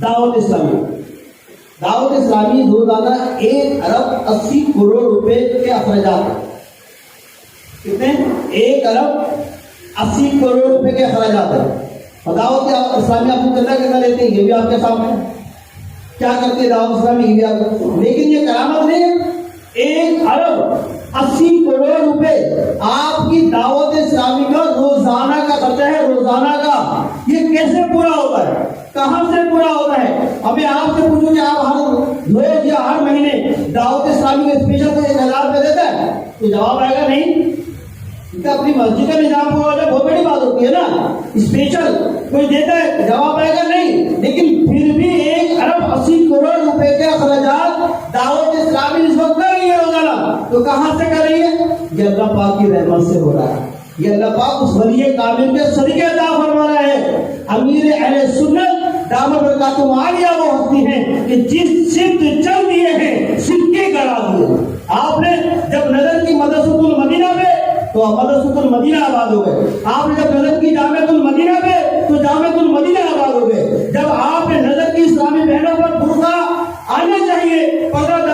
دعوت اسلامی روزانہ 1 ارب 80 کروڑ روپے کے اخراجات ہیں. کتنے؟ 1 ارب 80 کروڑ روپے کے اخراجات ہیں. دعوت اسلامی آپ کو کتنا لیتے ہیں یہ بھی آپ کے سامنے ہے. کیا کرتی ہے دعوت اسلامی یہ بھی آپ کو. لیکن یہ کرامت نہیں ہے. 1 ارب 80 کروڑ روپے آپ کی دعوت اسلامی کا روزانہ کا خرچہ ہے. روزانہ کا یہ کیسے پورا ہوتا ہے؟ کہاں سے پورا ہوتا ہے؟ ابھی آپ سے پوچھوں کہ آپ ہر روز یا ہر مہینے دعوت اسلامی کا اسپیشل کو 1000 روپے دیتا ہے تو جواب آئے گا نہیں. اپنی مسجد کا نظام پورا ہو جائے بہت بڑی بات ہوتی ہے نا. اسپیشل کوئی دیتا ہے جواب آئے گا نہیں. لیکن پھر بھی 1 ارب 80 کروڑ روپے کے اخراجات دعوت اسلامی اس وقت کر رہی ہے روزانہ. تو کہاں سے کر رہی ہے؟ یہ اللہ پاک کی رحمت سے ہو رہا ہے. یہ اللہ پاک اس ولی کامل کے صدقے عطا فرما رہا ہے. امیر اہل سنت دامت برکاتہ عالیہ وہ ہستی ہیں کہ جس سمت چل دیے ہیں سکے گڑا دیے. آپ نے جب نظر کی مدرسۃ المدینہ پہ تو مدرسۃ المدینہ آباد ہو گئے. آپ نے جب نظر کی جامعۃ المدینہ پہ تو جامعۃ المدینہ آباد ہو گئے. جب آپ نے نظر کی اسلامی بہنوں پر برقع آنا چاہیے، پردہ